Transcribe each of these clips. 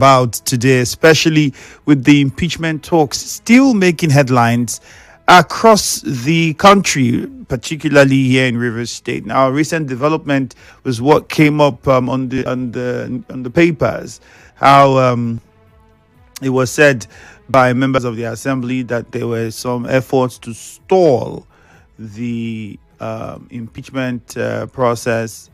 about today, especially with the impeachment talks still making headlines across the country, particularly here in Rivers State. Now, a recent development was what came up on the papers, how it was said by members of the assembly that there were some efforts to stall the impeachment process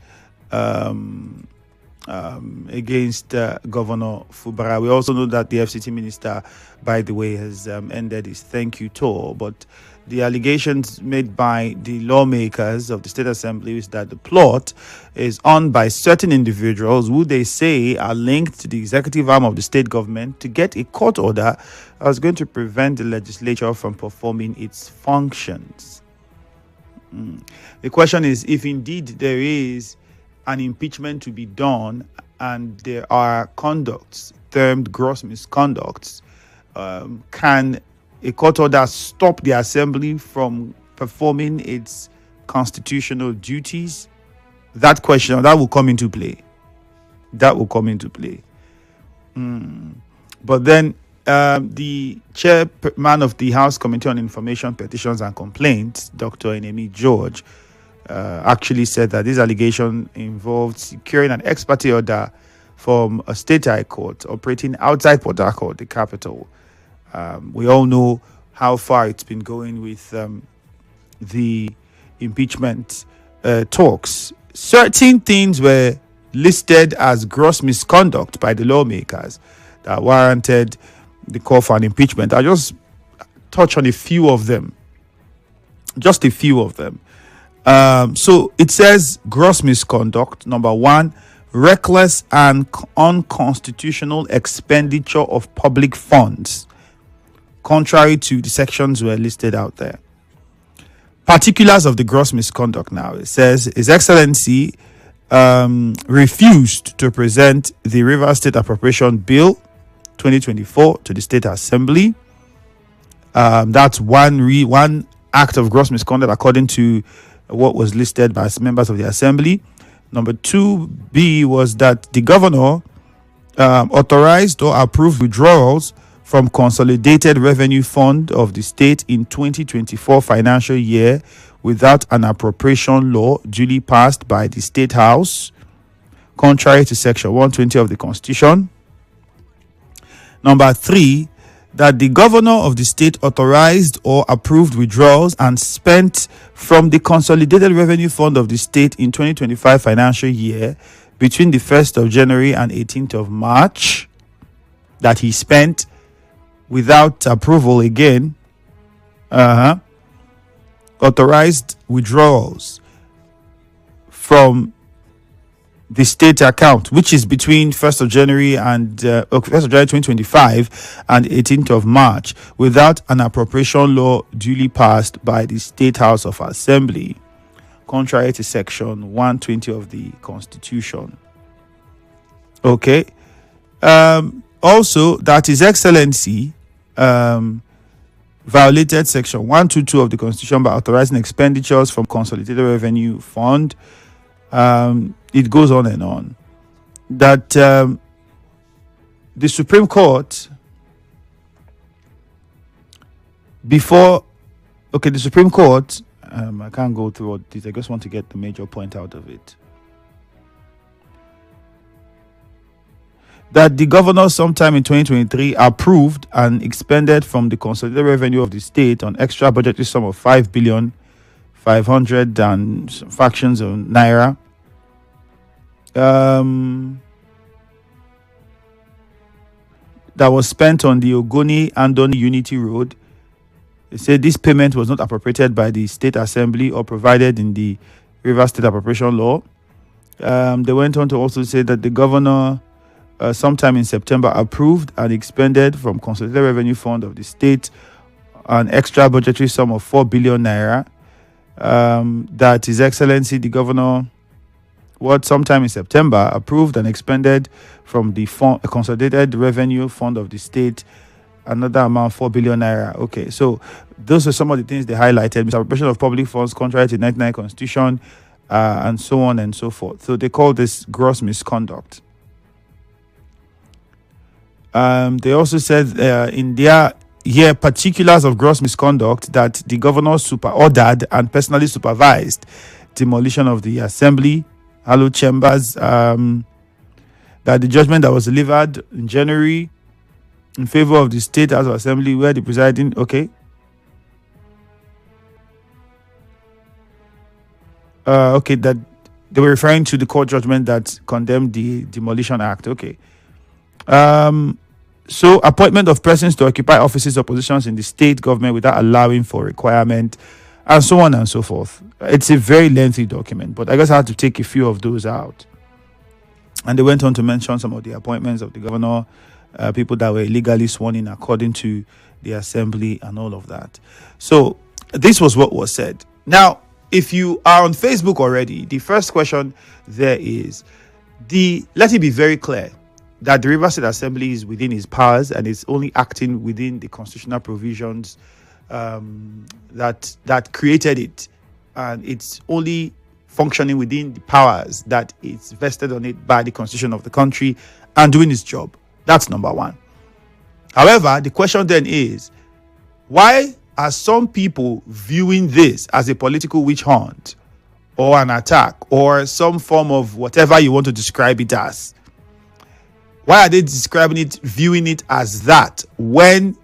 against Governor Fubara. We also know that the FCT minister, by the way, has ended his thank you tour. But the allegations made by the lawmakers of the State Assembly is that the plot is on by certain individuals who they say are linked to the executive arm of the state government to get a court order that's going to prevent the legislature from performing its functions. The question is, if indeed there is an impeachment to be done and there are conducts termed gross misconducts, can a court order stop the assembly from performing its constitutional duties? That question, that will come into play. But then the chairman of the House Committee on Information, Petitions and Complaints, Dr. Ifiemi Andrew, actually said that this allegation involved securing an ex parte order from a state high court operating outside Port Harcourt, the capital. We all know how far it's been going with the impeachment talks. Certain things were listed as gross misconduct by the lawmakers that warranted the call for an impeachment. I'll just touch on a few of them. So it says gross misconduct. Number one, reckless and unconstitutional expenditure of public funds, contrary to the sections were listed out there. Particulars of the gross misconduct now. It says His Excellency refused to present the Rivers State Appropriation Bill 2024 to the State Assembly. That's one act of gross misconduct according to what was listed by members of the assembly. Number 2B was that the governor authorized or approved withdrawals from consolidated revenue fund of the state in 2024 financial year without an appropriation law duly passed by the State House, contrary to section 120 of the Constitution. Number 3, that the governor of the state authorized or approved withdrawals and spent from the consolidated revenue fund of the state in 2025 financial year between the 1st of January and 18th of March, that he spent without approval again, authorized withdrawals from the state account, which is between 1st of January and 1st of January 2025 and 18th of March, without an appropriation law duly passed by the State House of Assembly, contrary to section 120 of the Constitution. Okay. Also, that His Excellency violated section 122 of the Constitution by authorizing expenditures from consolidated revenue fund. It goes on and on. That the Supreme Court, I can't go through all this. I just want to get the major point out of it. That the governor sometime in 2023 approved and expended from the consolidated revenue of the state on extra budgetary sum of 5,500 and some fractions of naira. That was spent on the Ogoni Andoni Unity Road. They said this payment was not appropriated by the State Assembly or provided in the Rivers State Appropriation Law. They went on to also say that the governor sometime in September approved and expended from consolidated revenue fund of the state an extra budgetary sum of 4 billion naira. That His Excellency the governor sometime in September approved and expended from the consolidated revenue fund of the state another amount, 4 billion naira. Okay, so those are some of the things they highlighted: misappropriation of public funds contrary to the 1999 Constitution, and so on and so forth. So they call this gross misconduct. They also said in their particulars of gross misconduct that the governor ordered and personally supervised demolition of the assembly, hallowed chambers, that the judgment that was delivered in January in favor of the State House of Assembly, where the presiding, that they were referring to the court judgment that condemned the Demolition Act. So appointment of persons to occupy offices or positions in the state government without allowing for requirement, and so on and so forth. It's a very lengthy document, but I guess I had to take a few of those out. And they went on to mention some of the appointments of the governor, people that were illegally sworn in according to the assembly and all of that. So this was what was said. Now, if you are on Facebook already, the first question there is, let it be very clear that the Rivers State Assembly is within its powers and is only acting within the constitutional provisions that created it, and it's only functioning within the powers that it's vested on it by the constitution of the country and doing its job. That's number one. However, the question then is, why are some people viewing this as a political witch hunt or an attack or some form of whatever you want to describe it as? Why are they viewing it as that, when,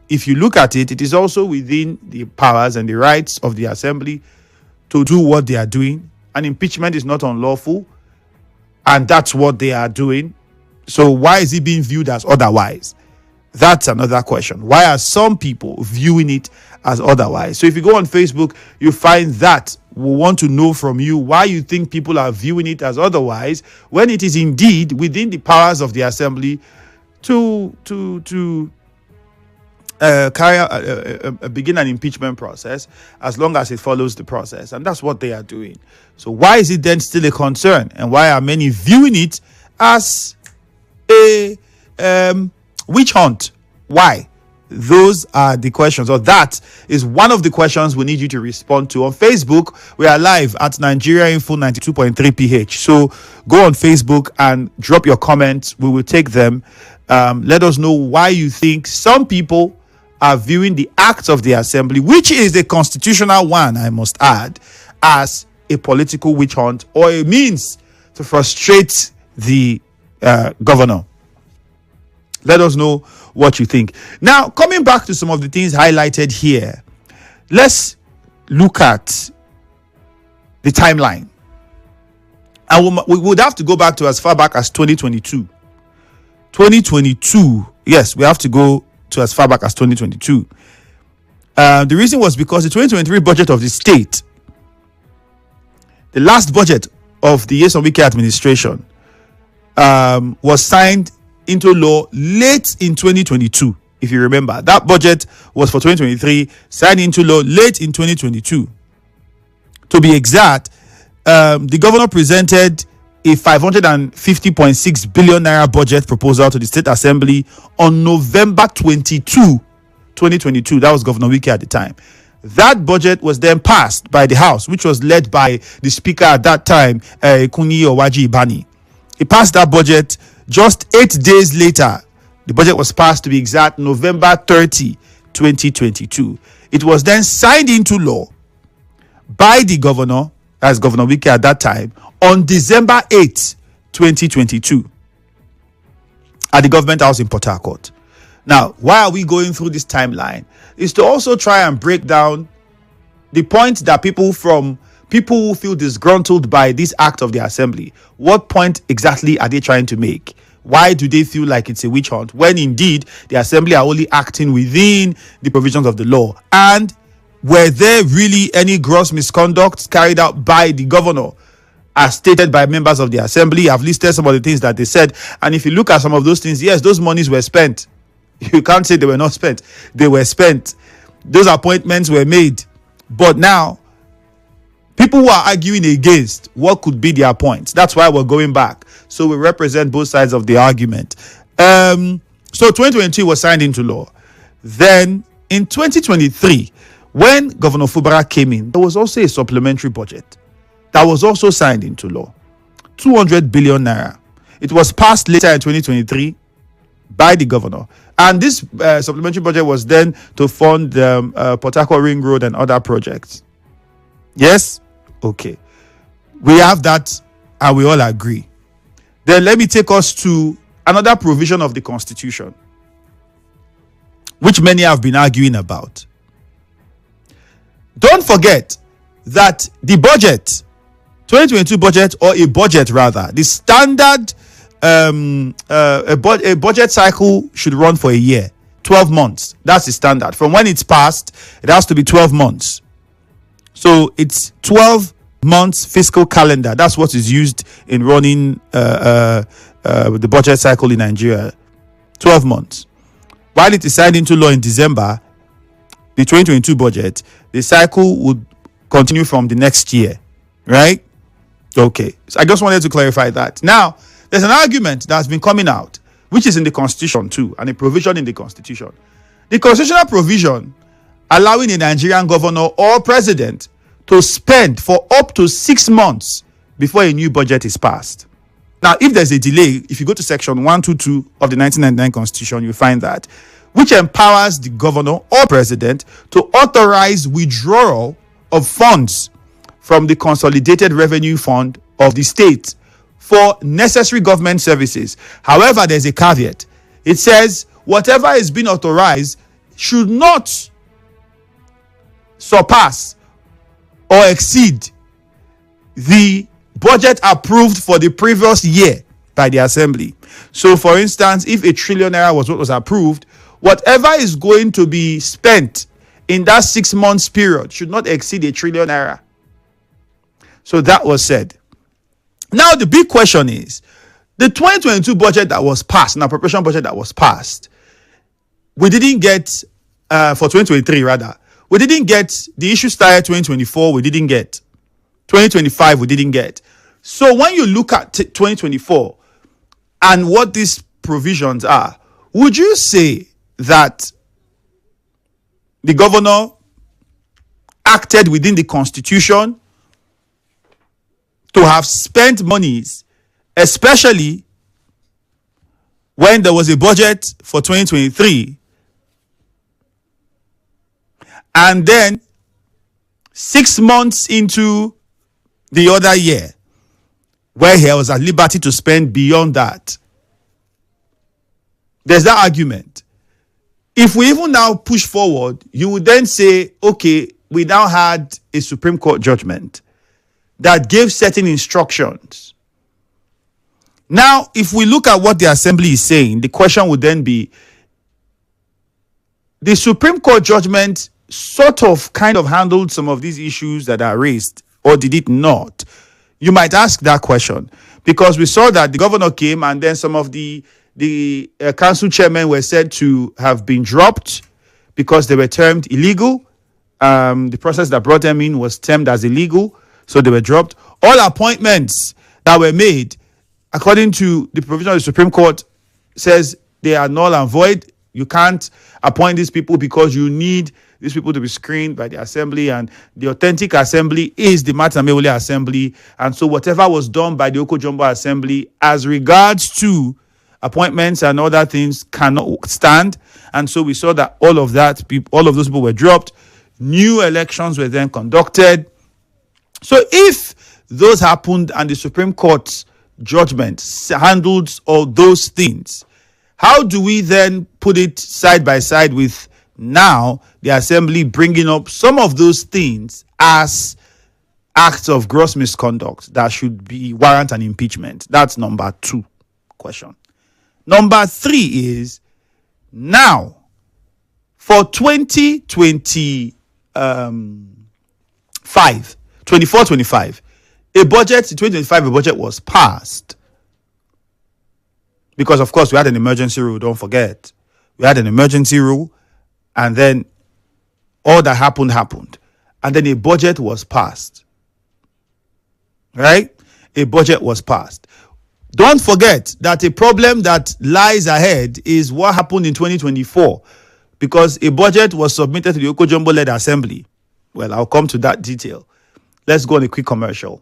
if you look at it, it is also within the powers and the rights of the assembly to do what they are doing? And impeachment is not unlawful, and that's what they are doing. So why is it being viewed as otherwise? That's another question. Why are some people viewing it as otherwise? So if you go on Facebook, you find that. We want to know from you why you think people are viewing it as otherwise, when it is indeed within the powers of the assembly to begin an impeachment process, as long as it follows the process. And that's what they are doing. So why is it then still a concern? And why are many viewing it as a witch hunt? Why? Those are the questions, or that is one of the questions we need you to respond to. On Facebook, we are live at Nigeria Info 92.3 PH. So go on Facebook and drop your comments. We will take them. Let us know why you think some people are viewing the acts of the assembly, which is a constitutional one, I must add, as a political witch hunt or a means to frustrate the governor. Let us know what you think. Now, coming back to some of the things highlighted here, let's look at the timeline. And we would have to go back to as far back as 2022. 2022, yes, we have to go to as far back as 2022. The reason was because the 2023 budget of the state, the last budget of the Nyesom Wike administration, was signed into law late in 2022. If you remember, that budget was for 2023, signed into law late in 2022. To be exact, the governor presented a 550.6 billion naira budget proposal to the State Assembly on November 22, 2022. That was Governor Wike at the time. That budget was then passed by the House, which was led by the Speaker at that time, Kuni Owaji Ibani. He passed that budget. Just 8 days later, the budget was passed, to be exact, November 30, 2022. It was then signed into law by the governor, as Governor Wike at that time, on December 8, 2022, at the Government House in Port Harcourt. Now, why are we going through this timeline? Is to also try and break down the point that people who feel disgruntled by this act of the assembly, what point exactly are they trying to make? Why do they feel like it's a witch hunt when indeed the assembly are only acting within the provisions of the law? And were there really any gross misconduct carried out by the governor, as stated by members of the assembly? I've listed some of the things that they said, and if you look at some of those things, yes, those monies were spent. You can't say they were not spent. They were spent. Those appointments were made. But now, people who are arguing against what could be their points, that's why we're going back. So we represent both sides of the argument. So 2022 was signed into law. Then in 2023, when Governor Fubara came in, there was also a supplementary budget that was also signed into law. 200 billion naira. It was passed later in 2023. by the governor. And this supplementary budget was then to fund the Port Harcourt Ring Road and other projects. Yes? Okay. We have that and we all agree. Then let me take us to another provision of the Constitution, which many have been arguing about. Don't forget that the budget, 2022 budget, or a budget rather, the standard a budget cycle should run for a year, 12 months. That's the standard. From when it's passed, it has to be 12 months. So it's 12 months fiscal calendar. That's what is used in running the budget cycle in Nigeria. 12 months. While it is signed into law in December, the 2022 budget, the cycle would continue from the next year, right? Okay. So I just wanted to clarify that. Now, there's an argument that's been coming out, which is in the Constitution too, and a provision in the Constitution. The constitutional provision allowing a Nigerian governor or president to spend for up to 6 months before a new budget is passed. Now, if there's a delay, if you go to section 122 of the 1999 Constitution, you find that, which empowers the governor or president to authorize withdrawal of funds from the Consolidated Revenue Fund of the state for necessary government services. However, there's a caveat. It says whatever is being authorized should not surpass or exceed the budget approved for the previous year by the assembly. So, for instance, if ₦1 trillion was what was approved, whatever is going to be spent in that 6 months period should not exceed ₦1 trillion. So that was said. Now, the big question is, the 2022 budget that was passed, an appropriation budget that was passed, we didn't get, for 2023 rather, we didn't get the issue started 2024, we didn't get. 2025, we didn't get. So when you look at 2024 and what these provisions are, would you say that the governor acted within the Constitution to have spent monies, especially when there was a budget for 2023, and then 6 months into the other year, where he was at liberty to spend beyond that? There's that argument. If we even now push forward, you would then say, okay, we now had a Supreme Court judgment that gave certain instructions. Now, if we look at what the assembly is saying, the question would then be, the Supreme Court judgment sort of kind of handled some of these issues that are raised, or did it not? You might ask that question, because we saw that the governor came and then some of the council chairmen were said to have been dropped because they were termed illegal. The process that brought them in was termed as illegal, so they were dropped. All appointments that were made, according to the provision of the Supreme Court, says they are null and void. You can't appoint these people because you need these people to be screened by the assembly, and the authentic assembly is the Matamewole Assembly. And so whatever was done by the Okojombo Assembly as regards to appointments and other things cannot stand. And so we saw that all of those people were dropped. New elections were then conducted. So if those happened and the Supreme Court's judgment handled all those things, how do we then put it side by side with now the assembly bringing up some of those things as acts of gross misconduct that should be warrant an impeachment? That's number 2 question. Number 3 is, now for 24-25, a budget, 2025, a budget was passed. Because, of course, we had an emergency rule, don't forget. We had an emergency rule, and then all that happened. And then a budget was passed. Right? A budget was passed. Don't forget that a problem that lies ahead is what happened in 2024, because a budget was submitted to the Okojombo-led assembly. Well, I'll come to that detail. Let's go on a quick commercial.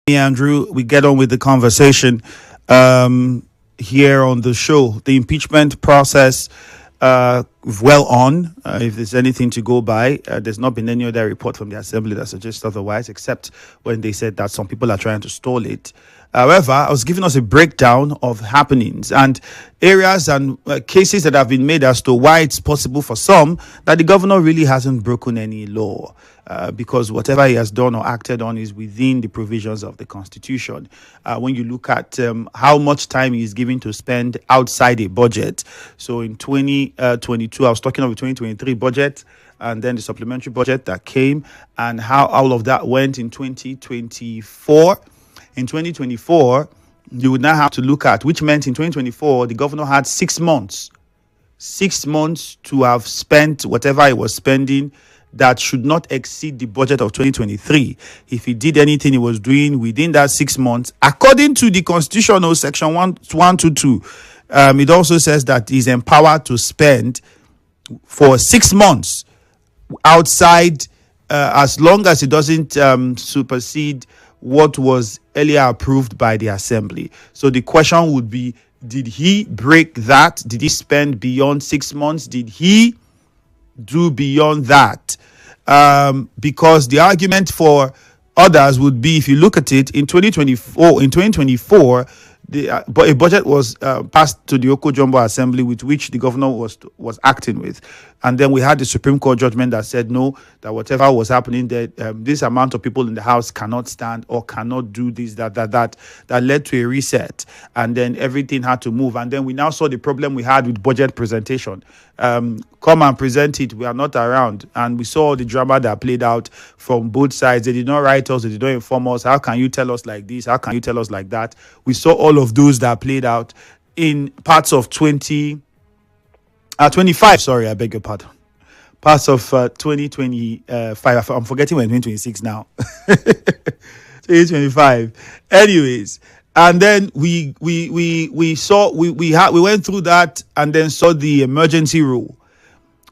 Andrew, we get on with the conversation here on the show. The impeachment process, well on. If there's anything to go by, there's not been any other report from the assembly that suggests otherwise, except when they said that some people are trying to stall it. However, I was giving us a breakdown of happenings and areas and cases that have been made as to why it's possible for some that the governor really hasn't broken any law, because whatever he has done or acted on is within the provisions of the Constitution. When you look at how much time he is given to spend outside a budget. So in 2022, I was talking of the 2023 budget, and then the supplementary budget that came, and how all of that went in 2024. In 2024, you would now have to look at, which meant in 2024, the governor had 6 months to have spent whatever he was spending that should not exceed the budget of 2023. If he did anything he was doing within that 6 months, according to the constitutional section 122, it also says that he's empowered to spend for 6 months outside, as long as it doesn't supersede what was earlier approved by the assembly. So the question would be, did he break that? Did he spend beyond 6 months? Did he do beyond that? Because the argument for others would be, if you look at it, in 2024, a budget was passed to the Oko Jumbo Assembly, with which the governor was acting with. And then we had the Supreme Court judgment that said no, that whatever was happening there, this amount of people in the House cannot stand or cannot do this, that led to a reset. And then everything had to move. And then we now saw the problem we had with budget presentation. Come and present it. We are not around. And we saw the drama that played out from both sides. They did not write us. They did not inform us. How can you tell us like this? How can you tell us like that? We saw all of those that played out in parts of 25, sorry, I beg your pardon. Parts of 2025. I'm forgetting we're in 2026 now. 2025. Anyways, and then we went through that and then saw the emergency rule.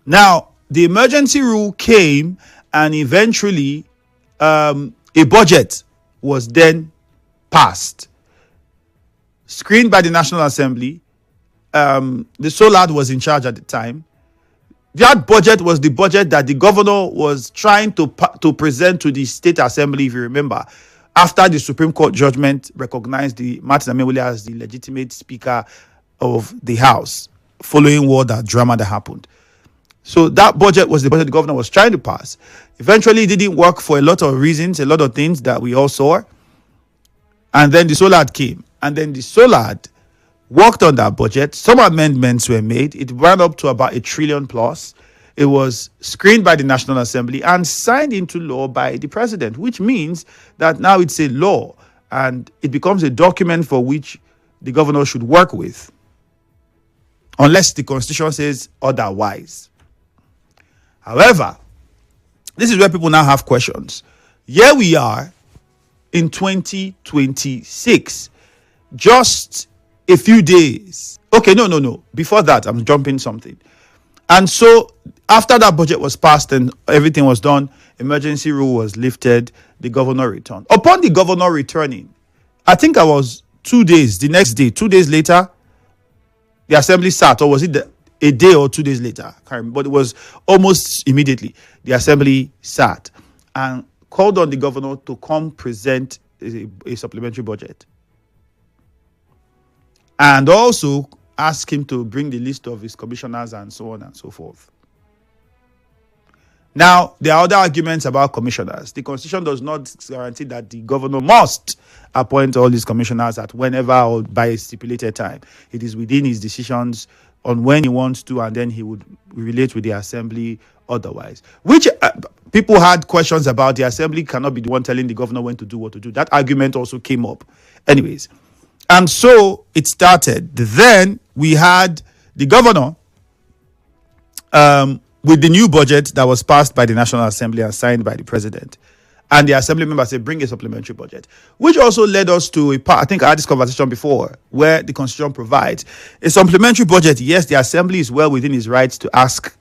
Now, the emergency rule came, and eventually a budget was then passed, screened by the National Assembly. The Solad was in charge at the time. That budget was the budget that the governor was trying to present to the State Assembly, if you remember, after the Supreme Court judgment recognized the Martin Amewule as the legitimate Speaker of the House, following all that drama that happened. So that budget was the budget the governor was trying to pass. Eventually, it didn't work for a lot of reasons, a lot of things that we all saw. And then the Solad came. And then the Solad worked on that budget. Some amendments were made. It ran up to about $1 trillion plus. It was screened by the National Assembly and signed into law by the president, which means that now it's a law and it becomes a document for which the governor should work with, unless the Constitution says otherwise. However, this is where people now have questions. Here we are in 2026, just a few days. Okay, no. Before that, I'm jumping something. And so after that budget was passed and everything was done, emergency rule was lifted, the governor returned. Upon the governor returning, I think I was 2 days, the next day, 2 days later, the assembly sat, or was it a day or 2 days later? I can't remember, but it was almost immediately. The assembly sat and called on the governor to come present a supplementary budget, and also ask him to bring the list of his commissioners and so on and so forth. Now, there are other arguments about commissioners. The Constitution does not guarantee that the governor must appoint all these commissioners at whenever or by a stipulated time. It is within his decisions on when he wants to, and then he would relate with the assembly otherwise. Which people had questions about. The assembly cannot be the one telling the governor when to do what to do. That argument also came up. Anyways, and so it started. Then we had the governor with the new budget that was passed by the National Assembly and signed by the president. And the assembly members said, bring a supplementary budget, which also led us to a part, I think I had this conversation before, where the Constitution provides a supplementary budget. Yes, the assembly is well within its rights to ask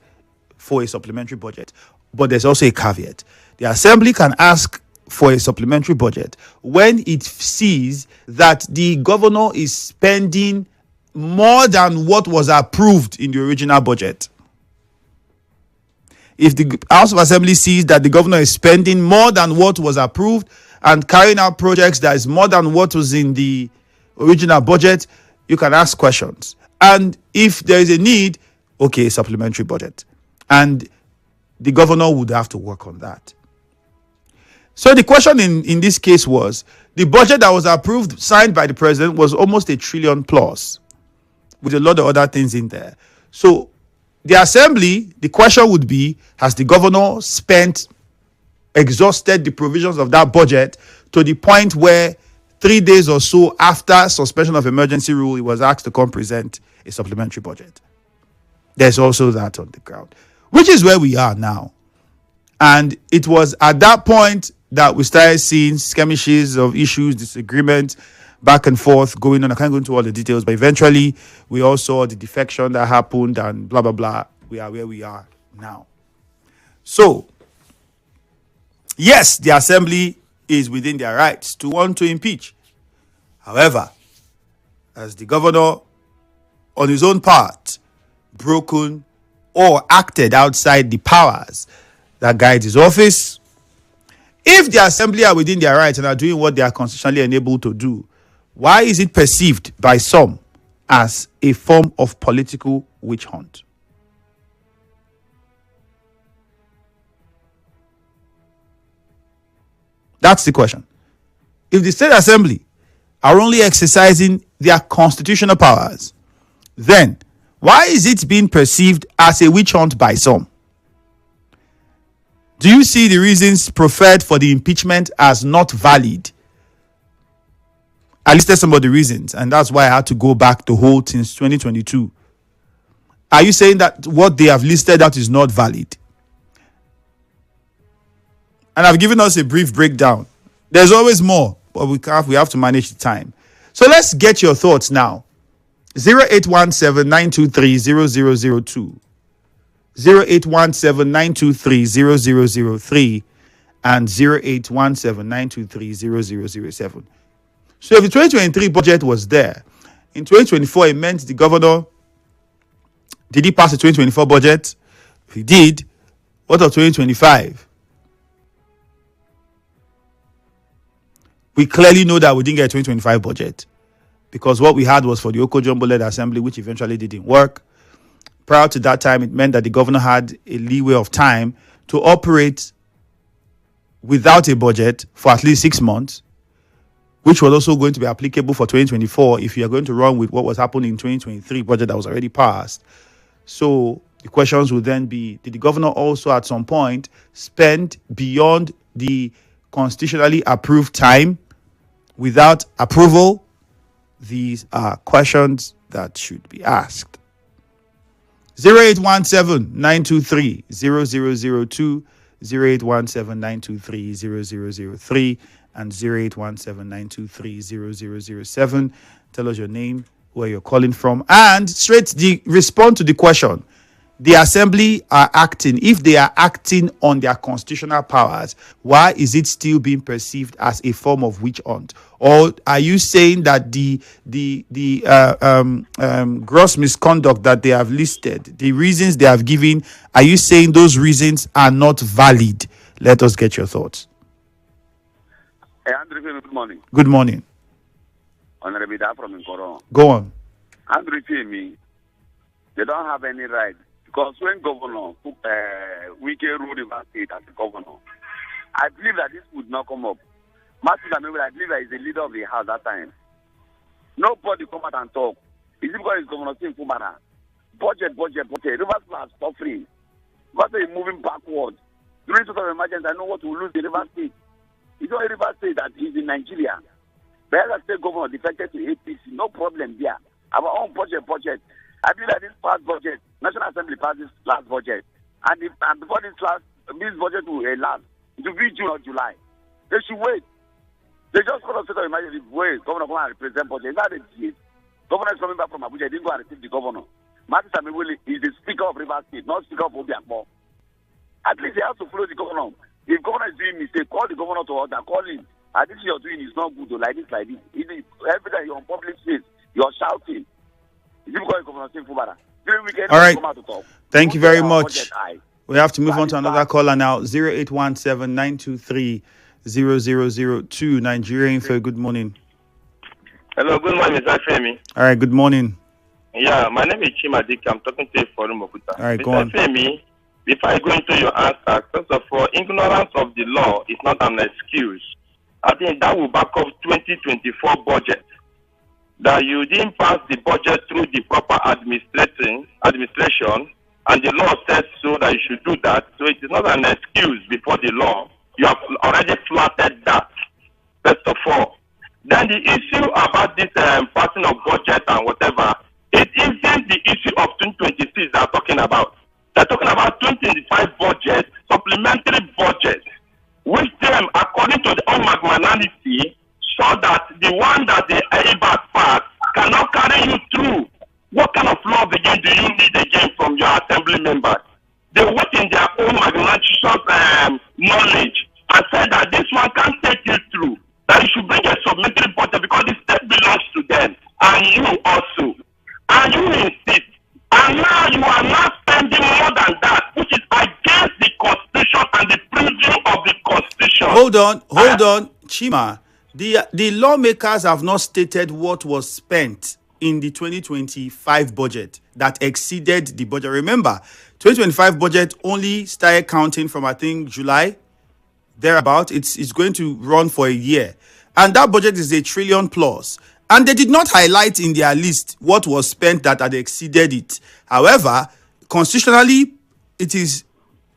for a supplementary budget, but there's also a caveat. The assembly can ask for a supplementary budget when it sees that the governor is spending more than what was approved in the original budget. If the House of Assembly sees that the governor is spending more than what was approved and carrying out projects that is more than what was in the original budget, you can ask questions. And if there is a need, okay, supplementary budget. And the governor would have to work on that. So the question in this case was, the budget that was approved, signed by the president, was almost $1 trillion plus, with a lot of other things in there. So the assembly, the question would be, has the governor exhausted the provisions of that budget to the point where 3 days or so after suspension of emergency rule, he was asked to come present a supplementary budget? There's also that on the ground, which is where we are now. And it was at that point that we started seeing skirmishes of issues, disagreements, back and forth going on. I can't go into all the details, but eventually we all saw the defection that happened and blah, blah, blah. We are where we are now. So, yes, the assembly is within their rights to want to impeach. However, as the governor on his own part broken or acted outside the powers that guide his office, if the assembly are within their rights and are doing what they are constitutionally enabled to do, why is it perceived by some as a form of political witch hunt? That's the question. If the state assembly are only exercising their constitutional powers, then why is it being perceived as a witch hunt by some? Do you see the reasons proffered for the impeachment as not valid? I listed some of the reasons, and that's why I had to go back the whole since 2022. Are you saying that what they have listed out is not valid? And I've given us a brief breakdown. There's always more, but we have to manage the time. So let's get your thoughts now. 0817-923-0002. 0817-923-0003 and 0817-923-0007. So if the 2023 budget was there, in 2024 it meant the governor, did he pass the 2024 budget? If he did, what of 2025? We clearly know that we didn't get a 2025 budget because what we had was for the Oko-Jumbo-led assembly, which eventually didn't work. Prior to that time, it meant that the governor had a leeway of time to operate without a budget for at least 6 months, which was also going to be applicable for 2024 if you are going to run with what was happening in 2023 budget that was already passed. So the questions would then be, did the governor also at some point spend beyond the constitutionally approved time without approval? These are questions that should be asked. 0817-923-0002, 0817-923-0003, and 0817-923-0007. Tell us your name, where you're calling from, and respond to the question. The assembly are acting. If they are acting on their constitutional powers, why is it still being perceived as a form of witch hunt? Or are you saying that the gross misconduct that they have listed, the reasons they have given, are you saying those reasons are not valid? Let us get your thoughts. Hey, Andrew, good morning. Good morning. Honorable Da from Nkoro. Go on. Andrew, Ifiemi, they don't have any right. Because when Governor Wike ruled River State as a governor, I believe that this would not come up. Martin, I believe that he's the leader of the house that time. Nobody come out and talk. Is it because he's Governor in Fubara? Budget. Rivers are suffering. Because they're moving backwards. During sort of emergency, I know what will lose the River State. It's not a River State that is in Nigeria. The other state governor defected to APC, no problem there. Our own budget. I believe that this past budget, National Assembly passed this last budget. And before this budget will last, it will be June or July. They should wait. They just got to set up emergency. Wait, governor come and represent budget. Is that the case? Governor is coming back from Abuja. He didn't go and receive the governor. Martin Samiwili is the Speaker of River State, not Speaker of Obiakpo. At least he has to follow the governor. If governor is doing mistake, call the governor to order. Call him. This you're doing is not good. Or like this, like this. Every day you're on public space, you're shouting. Is it because governor saying Fubara? During weekend, All right. come out to talk. Thank you very much. We have to move on to another caller now. 0817-923-0002. Nigerian for good morning. Hello, good morning, Mr. Ifiemi. All right, good morning. Yeah, my name is Chimadik. I'm talking to you from Mokuta. All right, go on. Mr. Ifiemi, before I go into your answer, first of all, ignorance of the law is not an excuse. I think that will back up 2024 budget. That you didn't pass the budget through the proper administration, and the law says so that you should do that. So it is not an excuse before the law. You have already flattered that, first of all. Then the issue about this passing of budget and whatever, it isn't the issue of 2026 they're talking about. They're talking about 2025 budget, supplementary budget, which them, according to the own magnanimity, so that the one that the ABAC pass cannot carry you through. What kind of laws again do you need again from your assembly members? They work in their own magnanimous knowledge and said that this one can't take you through. That you should bring a supplementary budget because the state belongs to them and you also. And you insist. And now you are not spending more than that, which is against the Constitution and the preview of the Constitution. Hold on, Chima. The lawmakers have not stated what was spent in the 2025 budget that exceeded the budget. Remember, 2025 budget only started counting from, I think, July, thereabout. It's going to run for a year. And that budget is $1 trillion plus. And they did not highlight in their list what was spent that had exceeded it. However, constitutionally, it is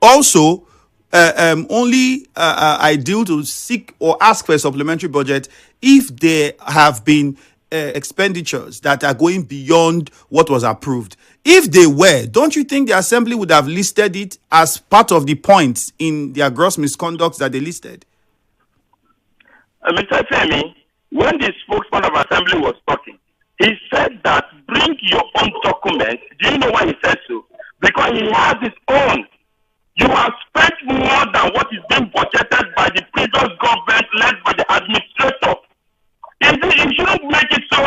also only ideal to seek or ask for a supplementary budget if there have been expenditures that are going beyond what was approved. If they were, don't you think the assembly would have listed it as part of the points in their gross misconduct that they listed? Mr. Femi, when the spokesman of assembly was talking, he said that bring your own documents. Do you know why he said so? Because he has his own. You have spent more than what is being budgeted by the previous government led by the administrator. You shouldn't make it so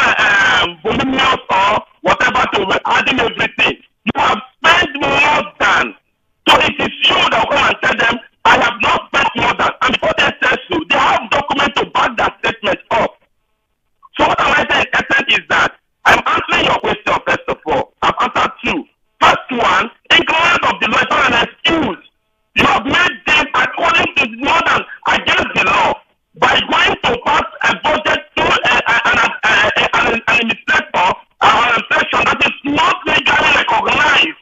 voluminous or whatever to adding everything. You have spent more than. So it is you that will come and tell them, I have not spent more than. And before they say so, they have documents to back that statement up. So what am I saying in essence is that I'm answering your question first of all. I've answered two. First one, ignorance of the law is not an excuse. You have made them according to more than against the law by going to pass a budget to an administrator or a session that is not legally recognized.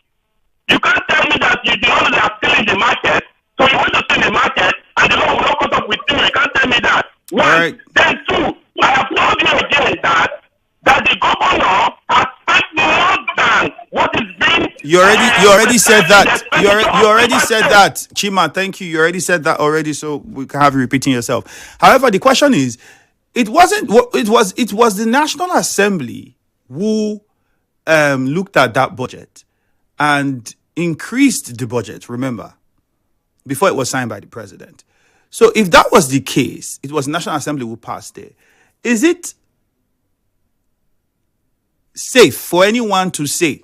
You can't tell me that you know they are still in the market, so you want to stay in the market and the law will not cut up with you. You can't tell me that. One. Right. Then two, I have told you again that the governor has spent more than what is being. You already said that. You already said that, Chima. Thank you. You already said that already, so we can have you repeating yourself. However, the question is, it was the National Assembly who looked at that budget and increased the budget. Remember, before it was signed by the president. So, if that was the case, it was the National Assembly who passed it. Is it safe for anyone to say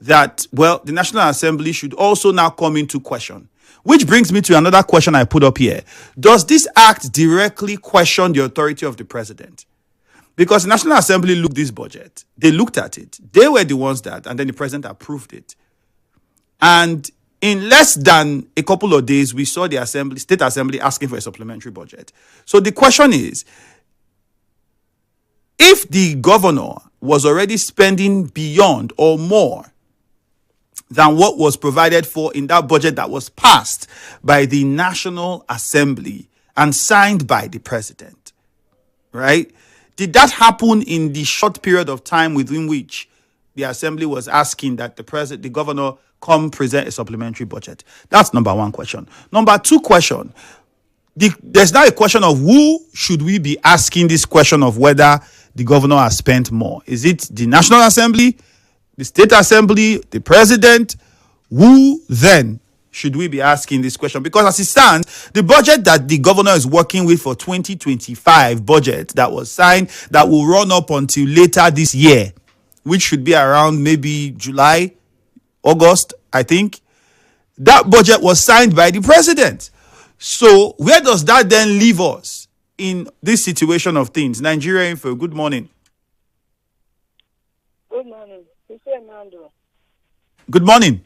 that, well, the National Assembly should also now come into question? Which brings me to another question I put up here. Does this act directly question the authority of the president? Because the National Assembly looked this budget. They looked at it. They were the ones that, and then the president approved it. And in less than a couple of days, we saw the State Assembly asking for a supplementary budget. So the question is, if the governor was already spending beyond or more than what was provided for in that budget that was passed by the National Assembly and signed by the president, right? Did that happen in the short period of time within which the assembly was asking that the governor come present a supplementary budget? That's number one question. Number two question, there's now a question of who should we be asking this question of whether the governor has spent more? Is it the National Assembly, the State Assembly, the president? Who then should we be asking this question? Because as it stands, the budget that the governor is working with for 2025 budget that was signed, that will run up until later this year, which should be around maybe July, August, I think. That budget was signed by the president. So where does that then leave us in this situation of things? Nigeria Info, good morning. Good morning. Ifiemi Andrew. Good morning.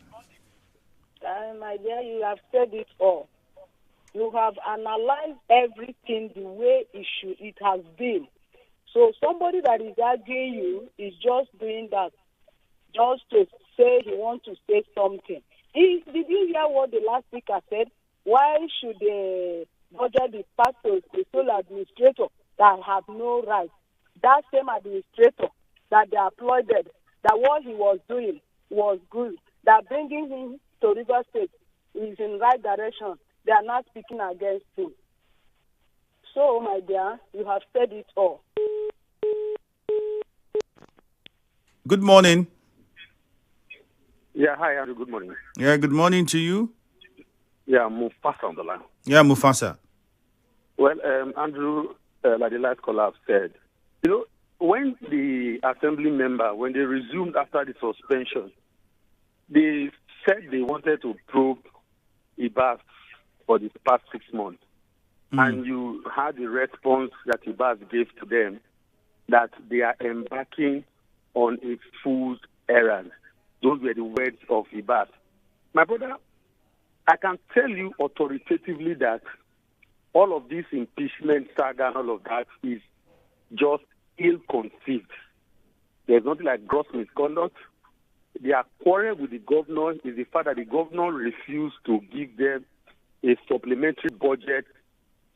My dear, you have said it all. You have analyzed everything the way it has been. So somebody that is arguing you is just doing that just to say he wants to say something. Did you hear what the last speaker said? Why should the budget be passed to the sole administrator that have no rights? That same administrator that they applauded, that what he was doing was good, that bringing him to River State is in the right direction. They are not speaking against him. So, my dear, you have said it all. Good morning. Yeah, hi, Andrew. Good morning. Yeah, good morning to you. Yeah, Mufasa on the line. Yeah, Mufasa. Well, Andrew, like the last caller have said, when the assembly member, when they resumed after the suspension, they said they wanted to probe IBAS for the past 6 months. And you had the response that IBAS gave to them that they are embarking on a fool's errand. Those were the words of IBAS. My brother, I can tell you authoritatively that all of this impeachment saga and all of that is just ill-conceived. There's nothing like gross misconduct. Their quarrel with the governor is the fact that the governor refused to give them a supplementary budget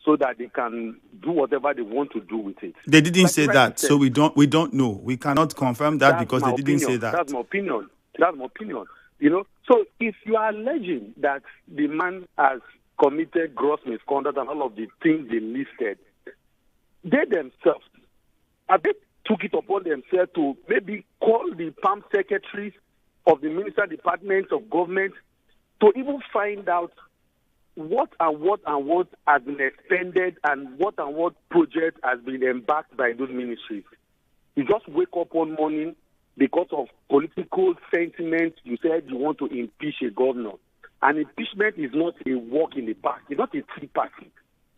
so that they can do whatever they want to do with it. They didn't say that, so we don't know. We cannot confirm that because they didn't say that. That's my opinion. So if you are alleging that the man has committed gross misconduct and all of the things they listed, they themselves, they took it upon themselves to maybe call the PAM secretaries of the minister departments of government to even find out what has been expended and what project has been embarked by those ministries. You just wake up one morning because of political sentiment, you said you want to impeach a governor. And impeachment is not a walk in the park. It's not a tea party.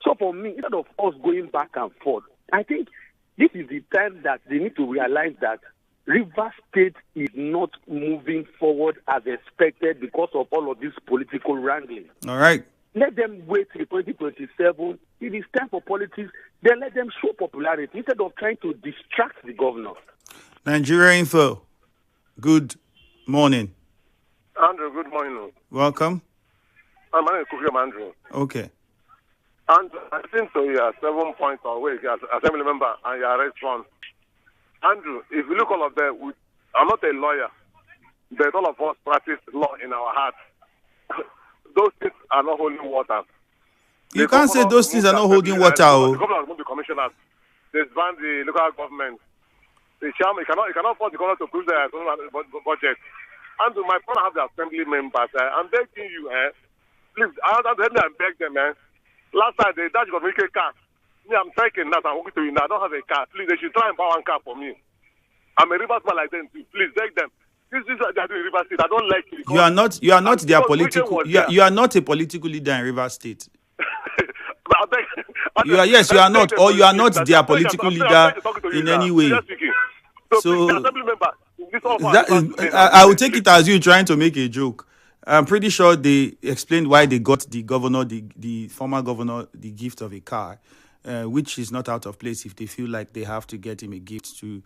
So for me, instead of us going back and forth, I think this is the time that they need to realize that River State is not moving forward as expected because of all of this political wrangling. All right. Let them wait till 2027. If it's time for politics, then let them show popularity instead of trying to distract the governor. Nigeria Info, good morning. Andrew, good morning. Welcome. My name is Ifiemi Andrew. Okay. And I think so you are 7 points away as assembly member and you are restaurant. Andrew, if you look all of them, I'm not a lawyer, but all of us practice law in our heart. Those things are not holding water. You can't say those things are not holding water. The governor removed the commissioners. They banned the local government. The chairman cannot force the governor to approve the budget. And my friend have the assembly members. I'm begging you, please, I beg them, Last time they died, you got to make a car. Me, I'm thinking that I'm walking to you now. I don't have a car. Please, they should try and buy one car for me. I'm a river man like them too. Please beg them. This is what they're doing in River State. I don't like it. You are not their political. You are not a political leader in River State. You are not, or you are not their political leader in any way. So I will take it as you trying to make a joke. I'm pretty sure they explained why they got the governor, the former governor, the gift of a car, which is not out of place if they feel like they have to get him a gift to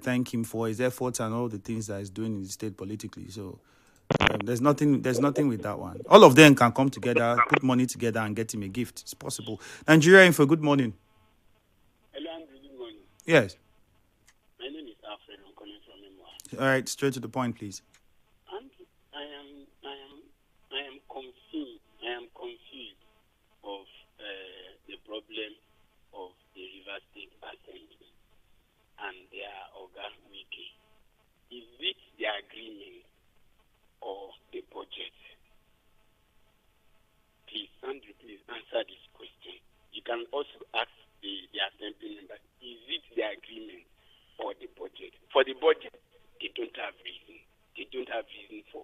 thank him for his efforts and all the things that he's doing in the state politically. So there's nothing with that one. All of them can come together, put money together, and get him a gift. It's possible. Nigeria Info, good morning. Hello, Andrew, good morning. Yes. My name is Alfred. I'm calling from Memoir. All right, straight to the point, please. I am confused. I am confused of the problem of the River State Assembly and their Oga Wiki. Is it the agreement or the budget? the budget, they don't have reason. They don't have reason for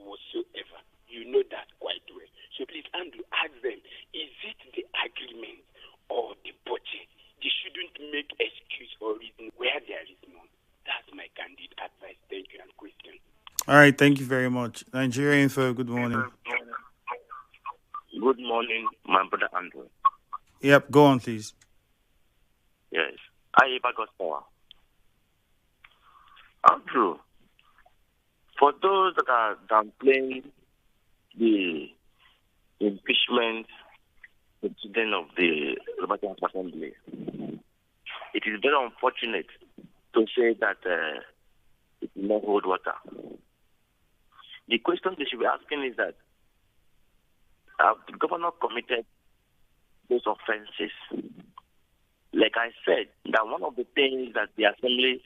whatsoever. You know that quite well. So please, Andrew, ask them, is it the agreement or the budget? They shouldn't make excuse or reason where there is none. That's my candid advice. Thank you and question. All right, thank you very much. Nigeria Info, good morning. Good morning, my brother Andrew. Yep, go on, please. Yes. I Gospel. Andrew, for those that are downplaying the impeachment president of the Republican Assembly, it is very unfortunate to say that it will not hold water. The question they should be asking is that have the governor committed those offenses? Like I said, that one of the things that the Assembly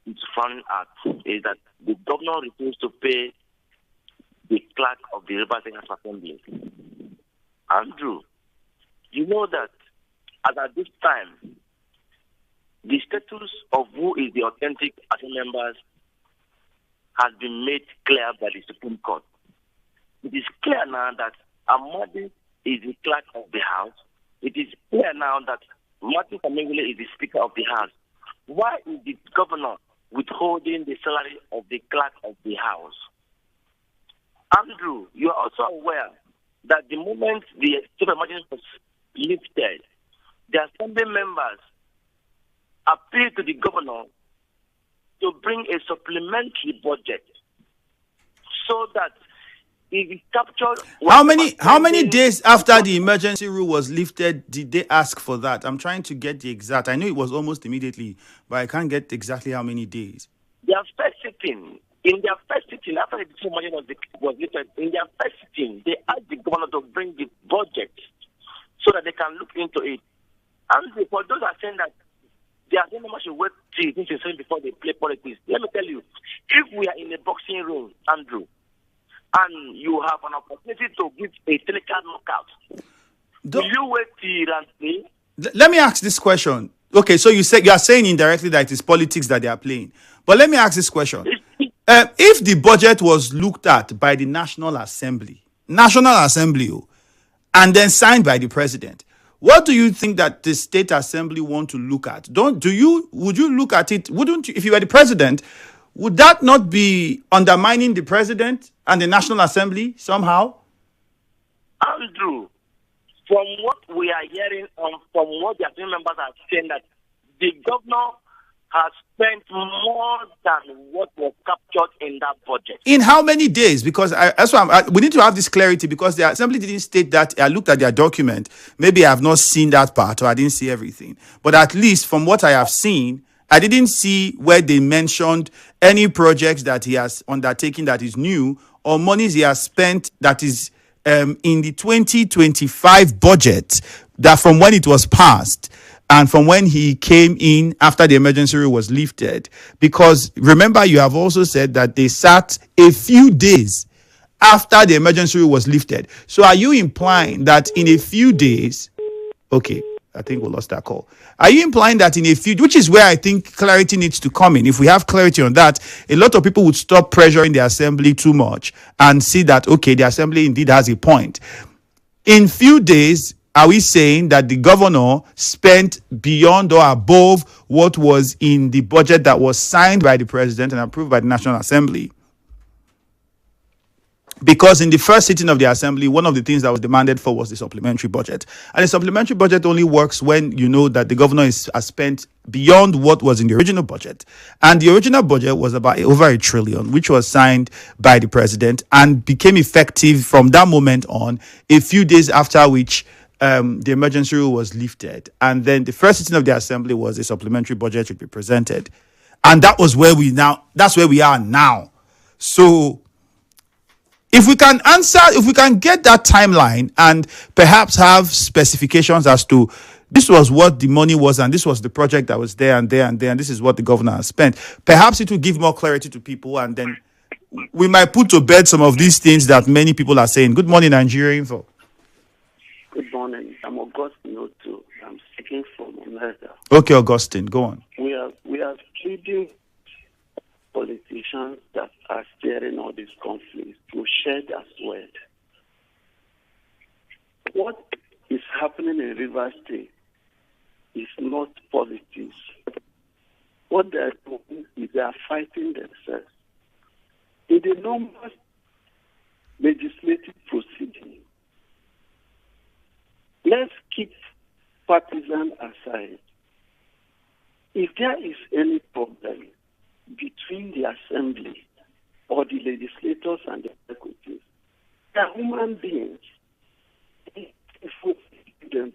is frowning at is that the governor refused to pay the clerk of the Republican Assembly. Andrew, you know that as at this time, the status of who is the authentic Assembly members has been made clear by the Supreme Court. It is clear now that Amadi is the clerk of the House. It is clear now that Martin Kamengule is the Speaker of the House. Why is the governor withholding the salary of the clerk of the House? Andrew, you are also aware that the moment the state of emergency was lifted, the Assembly members appealed to the governor to bring a supplementary budget so that if it captured... How many days after the emergency rule was lifted did they ask for that? I'm trying to get the exact. I know it was almost immediately, but I can't get exactly how many days. Their first sitting, after the decision was lifted, in their first sitting, they asked the governor to bring the budget so that they can look into it. And for those that are saying that they are saying should wait till things is before they play politics, let me tell you, if we are in a boxing room, Andrew, and you have an opportunity to give a technical knockout, will you wait till and play? Let me ask this question. Okay, so you are saying indirectly that it is politics that they are playing. But let me ask this question. If the budget was looked at by the National Assembly, and then signed by the president, what do you think that the State Assembly want to look at? Would you look at it? Wouldn't you, if you were the president, would that not be undermining the president and the National Assembly somehow? Andrew, from what we are hearing and from what the Assembly members are saying, that the governor has spent more than what was captured in that budget. In how many days? Because we need to have this clarity, because the Assembly didn't state that. I looked at their document. Maybe I have not seen that part, or I didn't see everything. But at least from what I have seen, I didn't see where they mentioned any projects that he has undertaken that is new, or monies he has spent that is in the 2025 budget, that from when it was passed and from when he came in after the emergency rule was lifted. Because remember, you have also said that they sat a few days after the emergency rule was lifted. So are you implying that in a few days... Okay, I think we lost that call. Are you implying that in a few, which is where I think clarity needs to come in. If we have clarity on that, a lot of people would stop pressuring the Assembly too much and see that, okay, the Assembly indeed has a point. In few days, are we saying that the governor spent beyond or above what was in the budget that was signed by the president and approved by the National Assembly? Because in the first sitting of the Assembly, one of the things that was demanded for was the supplementary budget. And the supplementary budget only works when you know that the governor has spent beyond what was in the original budget. And the original budget was about over $1 trillion, which was signed by the president and became effective from that moment on, a few days after which the emergency rule was lifted. And then the first sitting of the Assembly was a supplementary budget to be presented. And that's where we are now. So if we can get that timeline and perhaps have specifications as to this was what the money was and this was the project that was there and there and there, and this is what the governor has spent, perhaps it will give more clarity to people, and then we might put to bed some of these things that many people are saying. Good morning, Nigeria Info. Good morning. I'm Augustine Otu. I'm speaking from America. Okay, Augustine, go on. We are pleading politicians that are steering all these conflicts to share their word. What is happening in Rivers State is not politics. What they're doing is they are fighting themselves. In the normal legislative proceeding, let's keep partisan aside. If there is any problem between the assembly or the legislators and the executives, they are human beings.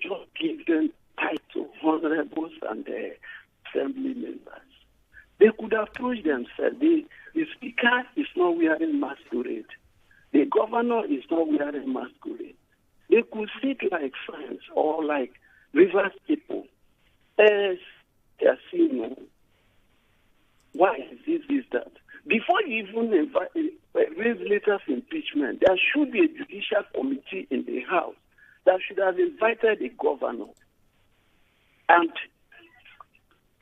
Just give them title honorables and the assembly members. They could approach themselves. The speaker is not wearing masquerade. The governor is not wearing masquerade. They could sit like friends or like Rivers people. As they are saying, why is this, that? Before you even raise letters of impeachment, there should be a judicial committee in the House that should have invited the governor and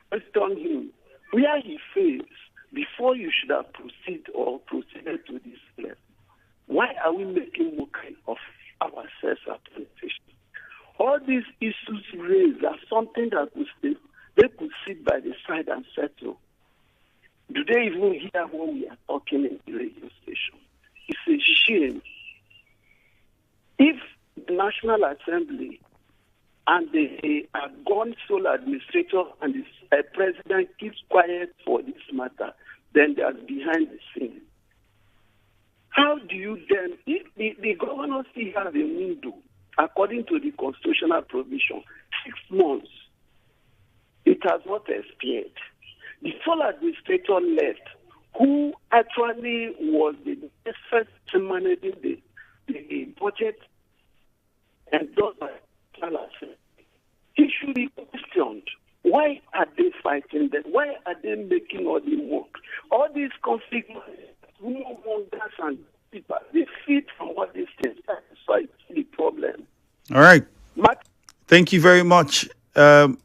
questioned him where he fails before you should have proceeded to this level. Why are we making mockery of our self-representation? All these issues raised are something that they could sit by the side and settle. Do they even hear what we are talking in the radio station? It's a shame. If the National Assembly and the gone sole administrator and the president keeps quiet for this matter, then they are behind the scene. How do you then, if the governor still has a window, according to the constitutional provision, 6 months, it has not expired. The sole administrator left, who actually was the first managing the budget endorsed by the National Assembly. He should be questioned. Why are they fighting them? Why are they making all the work? All these conflicts, wonders and people, they feed from what these things are. So it's the problem. All right. Thank you very much.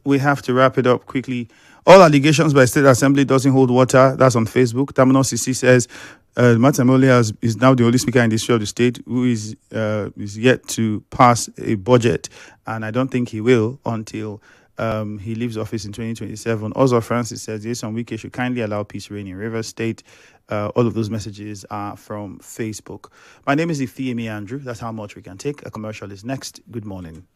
We have to wrap it up quickly. All allegations by State Assembly doesn't hold water. That's on Facebook. Terminal CC says Matamole is now the only speaker in the history of the state who is yet to pass a budget, and I don't think he will until he leaves office in 2027. Also, Francis says Jason Wike should kindly allow peace reign in Rivers State. All of those messages are from Facebook. My name is Ifiemi Andrew. That's how much we can take. A commercial is next. Good morning.